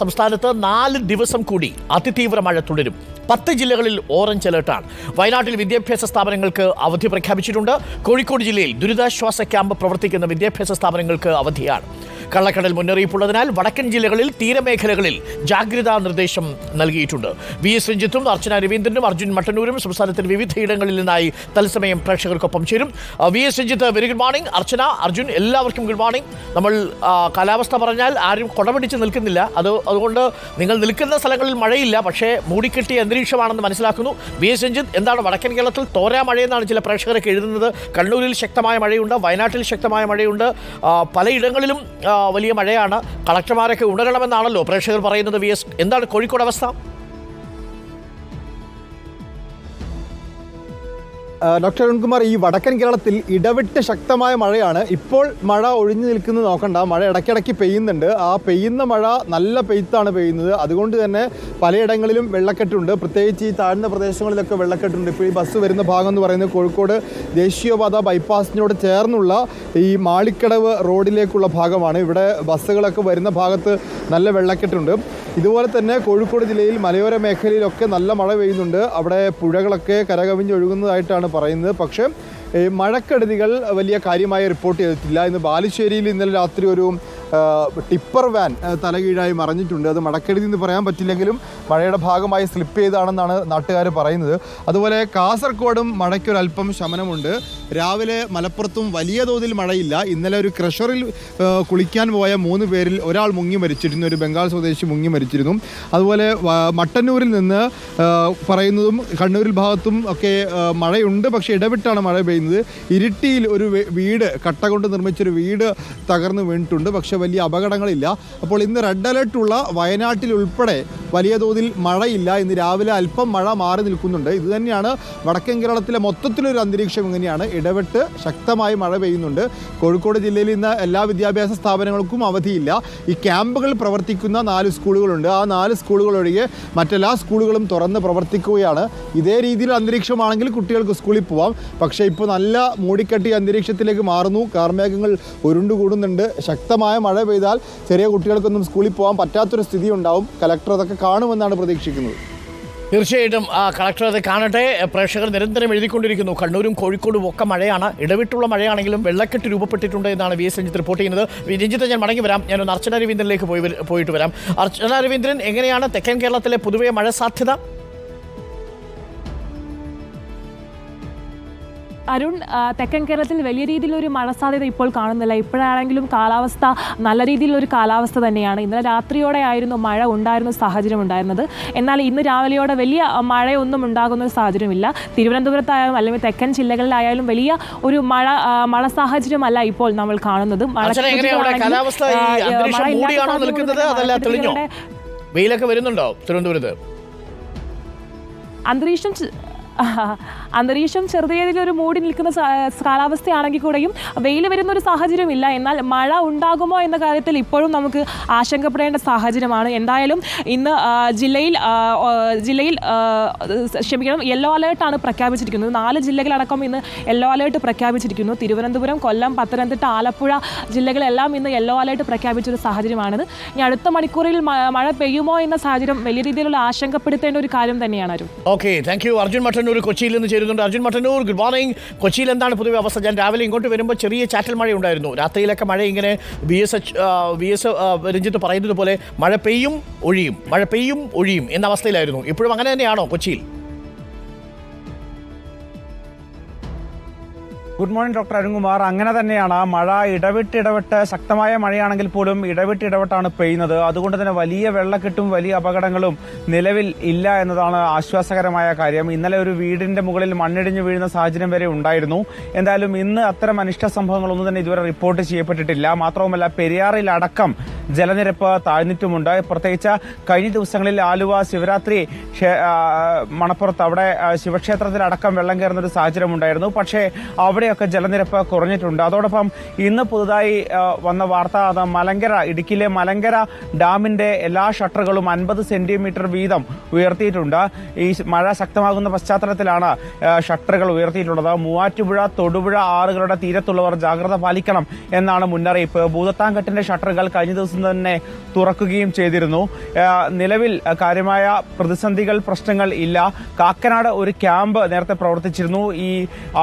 സംസ്ഥാനത്ത് 4 ദിവസം കൂടി അതിതീവ്ര മഴ തുടരും. 10 ജില്ലകളിൽ ഓറഞ്ച് അലർട്ടാണ്. വയനാട്ടിൽ വിദ്യാഭ്യാസ സ്ഥാപനങ്ങൾക്ക് അവധി പ്രഖ്യാപിച്ചിട്ടുണ്ട്. കോഴിക്കോട് ജില്ലയിൽ ദുരിതാശ്വാസ ക്യാമ്പ് പ്രവർത്തിക്കുന്ന വിദ്യാഭ്യാസ സ്ഥാപനങ്ങൾക്ക് അവധിയാണ്. കള്ളക്കടൽ മുന്നറിയിപ്പുള്ളതിനാൽ വടക്കൻ ജില്ലകളിൽ തീരമേഖലകളിൽ ജാഗ്രതാ നിർദ്ദേശം നൽകിയിട്ടുണ്ട്. VS രഞ്ജിത്തും അർച്ചന രവീന്ദ്രനും അർജുൻ മട്ടന്നൂരും സംസ്ഥാനത്തിന്റെ വിവിധയിടങ്ങളിൽ നിന്നായി തത്സമയം പ്രേക്ഷകർക്കൊപ്പം ചേരും. VS Ranjith, very good morning. Archana, Arjun, എല്ലാവർക്കും ഗുഡ് മോർണിംഗ്. നമ്മൾ കാലാവസ്ഥ പറഞ്ഞാൽ ആരും കൊടപിടിച്ച് നിൽക്കുന്നില്ല. അതുകൊണ്ട് നിങ്ങൾ നിൽക്കുന്ന സ്ഥലങ്ങളിൽ മഴയില്ല, പക്ഷേ മൂടിക്കെട്ടിയ അന്തരീക്ഷമാണെന്ന് മനസ്സിലാക്കുന്നു. VS രഞ്ജിത്ത്, എന്താണ് വടക്കൻ കേരളത്തിൽ തോരാ മഴയെന്നാണ് ചില പ്രേക്ഷകരൊക്കെ എഴുതുന്നത്. കണ്ണൂരിൽ ശക്തമായ മഴയുണ്ട്, വയനാട്ടിൽ ശക്തമായ മഴയുണ്ട്, പലയിടങ്ങളിലും വലിയ മഴയാണ്. കളക്ടർമാരൊക്കെ ഉണരണമെന്നാണല്ലോ പ്രേക്ഷകർ പറയുന്നത്. VS, എന്താണ് കോഴിക്കോട് അവസ്ഥ? ഡോക്ടർ അരുൺകുമാർ, ഈ വടക്കൻ കേരളത്തിൽ ഇടവിട്ട് ശക്തമായ മഴയാണ്. ഇപ്പോൾ മഴ ഒഴിഞ്ഞു നിൽക്കുന്നത് നോക്കണ്ട, മഴ ഇടയ്ക്കിടയ്ക്ക് പെയ്യുന്നുണ്ട്. ആ പെയ്യുന്ന മഴ നല്ല പെയ്ത്താണ് പെയ്യുന്നത്. അതുകൊണ്ട് തന്നെ പലയിടങ്ങളിലും വെള്ളക്കെട്ടുണ്ട്. പ്രത്യേകിച്ച് ഈ താഴ്ന്ന പ്രദേശങ്ങളിലൊക്കെ വെള്ളക്കെട്ടുണ്ട്. ഇപ്പോൾ ഈ ബസ് വരുന്ന ഭാഗം എന്ന് പറയുന്നത് കോഴിക്കോട് ദേശീയപാത ബൈപ്പാസിനോട് ചേർന്നുള്ള ഈ മാളിക്കടവ് റോഡിലേക്കുള്ള ഭാഗമാണ്. ഇവിടെ ബസ്സുകളൊക്കെ വരുന്ന ഭാഗത്ത് നല്ല വെള്ളക്കെട്ടുണ്ട്. ഇതുപോലെ തന്നെ കോഴിക്കോട് ജില്ലയിൽ മലയോര മേഖലയിലൊക്കെ നല്ല മഴ പെയ്യുന്നുണ്ട്. അവിടെ പുഴകളൊക്കെ കരകവിഞ്ഞൊഴുകുന്നതായിട്ടാണ് പറയുന്നത്. പക്ഷേ മഴക്കെടുതികൾ വലിയ കാര്യമായി റിപ്പോർട്ട് ചെയ്തിട്ടില്ല. ഇന്ന് ബാലുശ്ശേരിയിൽ ഇന്നലെ രാത്രി ഒരു ടിപ്പർ വാൻ തലകീഴായി മറിഞ്ഞിട്ടുണ്ട്. അത് മഴക്കെടുതി എന്ന് പറയാൻ പറ്റില്ലെങ്കിലും മഴയുടെ ഭാഗമായി സ്ലിപ്പ് ചെയ്താണെന്നാണ് നാട്ടുകാർ പറയുന്നത്. അതുപോലെ കാസർഗോഡും മഴയ്ക്കൊരല്പം ശമനമുണ്ട്. രാവിലെ മലപ്പുറത്തും വലിയ തോതിൽ മഴയില്ല. ഇന്നലെ ഒരു ക്രഷറിൽ കുളിക്കാൻ പോയ 3 പേരിൽ ഒരാൾ മുങ്ങി മരിച്ചിരുന്നു. ഒരു ബംഗാൾ സ്വദേശി മുങ്ങി മരിച്ചിരുന്നു. അതുപോലെ മട്ടന്നൂരിൽ നിന്ന് പറയുന്നതും കണ്ണൂരിൽ ഭാഗത്തും ഒക്കെ മഴയുണ്ട്, പക്ഷേ ഇടവിട്ടാണ് മഴ പെയ്യുന്നത്. ഇരിട്ടിയിൽ ഒരു വീട്, കട്ട കൊണ്ട് നിർമ്മിച്ചൊരു വീട് തകർന്നു വീണിട്ടുണ്ട്, പക്ഷേ വലിയ അപകടങ്ങളില്ല. അപ്പോൾ ഇന്ന് റെഡ് അലർട്ടുള്ള വയനാട്ടിൽ ഉൾപ്പെടെ വലിയ തോതിൽ മഴയില്ല. ഇന്ന് രാവിലെ അല്പം മഴ മാറി നിൽക്കുന്നുണ്ട്. ഇതുതന്നെയാണ് വടക്കൻ കേരളത്തിലെ മൊത്തത്തിലൊരു അന്തരീക്ഷം. ഇങ്ങനെയാണ്, ഇടവിട്ട് ശക്തമായി മഴ പെയ്യുന്നുണ്ട്. കോഴിക്കോട് ജില്ലയിൽ ഇന്ന് എല്ലാ വിദ്യാഭ്യാസ സ്ഥാപനങ്ങൾക്കും അവധിയില്ല. ഈ ക്യാമ്പുകൾ പ്രവർത്തിക്കുന്ന 4 സ്കൂളുകളുണ്ട്. ആ 4 സ്കൂളുകൾ ഒഴികെ മറ്റെല്ലാ സ്കൂളുകളും തുറന്ന് പ്രവർത്തിക്കുകയാണ്. ഇതേ രീതിയിൽ അന്തരീക്ഷമാണെങ്കിൽ കുട്ടികൾക്ക് സ്കൂളിൽ പോവാം. പക്ഷേ ഇപ്പോൾ നല്ല മൂടിക്കെട്ടിയ അന്തരീക്ഷത്തിലേക്ക് മാറുന്നു. കാർമേഘങ്ങൾ ഉരുണ്ടുകൂടുന്നുണ്ട്. ശക്തമായ മഴ പെയ്താൽ ചെറിയ കുട്ടികൾക്കൊന്നും സ്കൂളിൽ പോകാൻ പറ്റാത്തൊരു സ്ഥിതി ഉണ്ടാവും. കലക്ടർ അതൊക്കെ കാണുമെന്നാണ് പ്രതീക്ഷിക്കുന്നത്. തീർച്ചയായിട്ടും കളക്ടർ അത് കാണട്ടെ. പ്രേക്ഷകർ നിരന്തരം എഴുതിക്കൊണ്ടിരിക്കുന്നു. കണ്ണൂരും കോഴിക്കോടും ഒക്കെ മഴയാണ്. ഇടവിട്ടുള്ള മഴയാണെങ്കിലും വെള്ളക്കെട്ട് രൂപപ്പെട്ടിട്ടുണ്ട് എന്നാണ് VS രഞ്ജിത്ത് റിപ്പോർട്ട് ചെയ്യുന്നത്. രഞ്ജിത്ത്, ഞാൻ മടങ്ങി വരാം. ഞാനൊന്ന് അർച്ചന രവീന്ദ്രനിലേക്ക് പോയിട്ട് വരാം. അർച്ചന രവീന്ദ്രൻ, എങ്ങനെയാണ് തെക്കൻ കേരളത്തിലെ പൊതുവെ മഴ സാധ്യത? അരുൺ, തെക്കൻ കേരളത്തിൽ വലിയ രീതിയിലൊരു മഴ സാധ്യത ഇപ്പോൾ കാണുന്നില്ല. ഇപ്പോഴാണെങ്കിലും കാലാവസ്ഥ നല്ല രീതിയിലൊരു കാലാവസ്ഥ തന്നെയാണ്. ഇന്നലെ രാത്രിയോടെ ആയിരുന്നു മഴ ഉണ്ടായിരുന്ന സാഹചര്യം ഉണ്ടായിരുന്നത്. എന്നാൽ ഇന്ന് രാവിലെയോടെ വലിയ മഴയൊന്നും ഉണ്ടാകുന്ന ഒരു സാഹചര്യമില്ല. തിരുവനന്തപുരത്തായാലും അല്ലെങ്കിൽ തെക്കൻ ജില്ലകളിലായാലും വലിയ ഒരു മഴ സാഹചര്യമല്ല ഇപ്പോൾ നമ്മൾ കാണുന്നത്. വെയിലൊക്കെ വരുന്നുണ്ടോ തിരുവനന്തപുരത്ത്? അന്തരീക്ഷം ചെറുതേതിലൊരു മൂടി നിൽക്കുന്ന കാലാവസ്ഥയാണെങ്കിൽ കൂടെയും വെയിൽ വരുന്നൊരു സാഹചര്യമില്ല. എന്നാൽ മഴ ഉണ്ടാകുമോ എന്ന കാര്യത്തിൽ ഇപ്പോഴും നമുക്ക് ആശങ്കപ്പെടേണ്ട സാഹചര്യമാണ്. എന്തായാലും ഇന്ന് ജില്ലയിൽ യെല്ലോ അലേർട്ടാണ് പ്രഖ്യാപിച്ചിരിക്കുന്നത്. 4 ജില്ലകളടക്കം ഇന്ന് യെല്ലോ അലേർട്ട് പ്രഖ്യാപിച്ചിരിക്കുന്നു. തിരുവനന്തപുരം, കൊല്ലം, പത്തനംതിട്ട, ആലപ്പുഴ ജില്ലകളെല്ലാം ഇന്ന് യെല്ലോ അലേർട്ട് പ്രഖ്യാപിച്ചൊരു സാഹചര്യമാണിത്. ഇനി അടുത്ത മണിക്കൂറിൽ മഴ പെയ്യുമോ എന്ന സാഹചര്യം വലിയ രീതിയിലുള്ള ആശങ്കപ്പെടുത്തേണ്ട ഒരു കാര്യം തന്നെയാണ്. Okay, thank you. Arjun Mattannur കൊച്ചിയിൽ നിന്ന് ചേരുന്നുണ്ട്. Arjun Mattannur, good morning. കൊച്ചിയിൽ എന്താണ് പൊതുവെ അവസ്ഥ? ഞാൻ രാവിലെ ഇങ്ങോട്ട് വരുമ്പോൾ ചെറിയ ചാറ്റൽ മഴ ഉണ്ടായിരുന്നു. രാത്രിയിലൊക്കെ മഴ ഇങ്ങനെ VS രഞ്ജിത്ത് പറയുന്നത് പോലെ മഴ പെയ്യും ഒഴിയും എന്ന അവസ്ഥയിലായിരുന്നു. ഇപ്പോഴും അങ്ങനെ തന്നെയാണോ കൊച്ചിയിൽ? Good morning doctor Arunkumar. അങ്ങനെ തന്നെയാണ്. മഴ ഇടവിട്ട് ശക്തമായ മഴയാണെങ്കിൽ പോലും ഇടവിട്ടാണ് പെയ്യുന്നത്. അതുകൊണ്ട് തന്നെ വലിയ വെള്ളക്കെട്ടും വലിയ അപകടങ്ങളും നിലവിൽ ഇല്ല എന്നതാണ് ആശ്വാസകരമായ കാര്യം. ഇന്നലെ ഒരു വീടിന്റെ മുകളിൽ മണ്ണിടിഞ്ഞു വീഴുന്ന സാഹചര്യം വരെ ഉണ്ടായിരുന്നു. എന്തായാലും ഇന്ന് അത്തരം അനിഷ്ട സംഭവങ്ങളൊന്നും തന്നെ ഇതുവരെ റിപ്പോർട്ട് ചെയ്യപ്പെട്ടിട്ടില്ല. മാത്രവുമല്ല, പെരിയാറിലടക്കം ജലനിരപ്പ് താഴ്ന്നിട്ടുമുണ്ട്. പ്രത്യേകിച്ച് കഴിഞ്ഞ ദിവസങ്ങളിൽ ആലുവ ശിവരാത്രി മണപ്പുറത്ത് അവിടെ ശിവക്ഷേത്രത്തിലടക്കം വെള്ളം കയറുന്ന ഒരു സാഹചര്യം ഉണ്ടായിരുന്നു. പക്ഷേ അവിടെ ഇന്നലെയൊക്കെ ജലനിരപ്പ് കുറഞ്ഞിട്ടുണ്ട്. അതോടൊപ്പം ഇന്ന് പുതുതായി വന്ന വാർത്ത അത് ഇടുക്കിയിലെ മലങ്കര ഡാമിന്റെ എല്ലാ ഷട്ടറുകളും 50 സെന്റിമീറ്റർ വീതം ഉയർത്തിയിട്ടുണ്ട്. ഈ മഴ ശക്തമാകുന്ന പശ്ചാത്തലത്തിലാണ് ഷട്ടറുകൾ ഉയർത്തിയിട്ടുള്ളത്. മൂവാറ്റുപുഴ, തൊടുപുഴ ആറുകളുടെ തീരത്തുള്ളവർ ജാഗ്രത പാലിക്കണം എന്നാണ് മുന്നറിയിപ്പ്. ഭൂതത്താൻകെട്ടിന്റെ ഷട്ടറുകൾ കഴിഞ്ഞ ദിവസം തന്നെ തുറക്കുകയും ചെയ്തിരുന്നു. നിലവിൽ കാര്യമായ പ്രതിസന്ധികൾ, പ്രശ്നങ്ങൾ ഇല്ല. കാക്കനാട് ഒരു ക്യാമ്പ് നേരത്തെ പ്രവർത്തിച്ചിരുന്നു. ഈ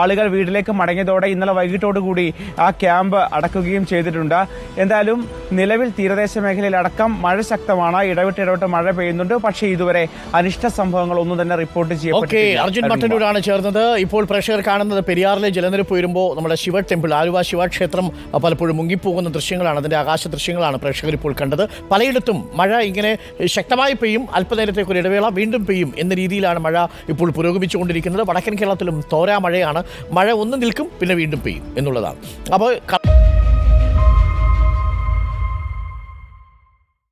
ആളുകൾ വീട്ടിലേക്ക് മടങ്ങിയതോടെ ഇന്നലെ വൈകിട്ടോടുകൂടി ആ ക്യാമ്പ് അടക്കുകയും ചെയ്തിട്ടുണ്ട്. എന്തായാലും നിലവിൽ തീരദേശ മേഖലയിൽ അടക്കം മഴ ശക്തമാണ്. ഇടവിട്ട് മഴ പെയ്യുന്നുണ്ട്. പക്ഷേ ഇതുവരെ അനിഷ്ട സംഭവങ്ങൾ ഒന്നും തന്നെ റിപ്പോർട്ട് ചെയ്യപ്പെട്ടിട്ടില്ല. അർജുൻ മട്ടന്നൂരാണ് ചേർന്നത്. ഇപ്പോൾ പ്രേക്ഷകർ കാണുന്നത് പെരിയാറിലെ ജലനിരപ്പ് ഉയരുമ്പോൾ നമ്മുടെ ശിവ ടെമ്പിൾ, ആലുവ ശിവക്ഷേത്രം പലപ്പോഴും മുങ്ങിപ്പോകുന്ന ദൃശ്യങ്ങളാണ്, അതിന്റെ ആകാശ ദൃശ്യങ്ങളാണ് പ്രേക്ഷകർ ഇപ്പോൾ കണ്ടത്. പലയിടത്തും മഴ ഇങ്ങനെ ശക്തമായി പെയ്യും, അല്പനേരത്തേക്ക് ഒരു ഇടവേള, വീണ്ടും പെയ്യും എന്ന രീതിയിലാണ് മഴ ഇപ്പോൾ പുരോഗമിച്ചുകൊണ്ടിരിക്കുന്നത്. വടക്കൻ കേരളത്തിലും തോരാ മഴയാണ്. മഴ ഒന്ന് നിൽക്കും, പിന്നെ വീണ്ടും പെയ്യും എന്നുള്ളതാണ്. അപ്പോൾ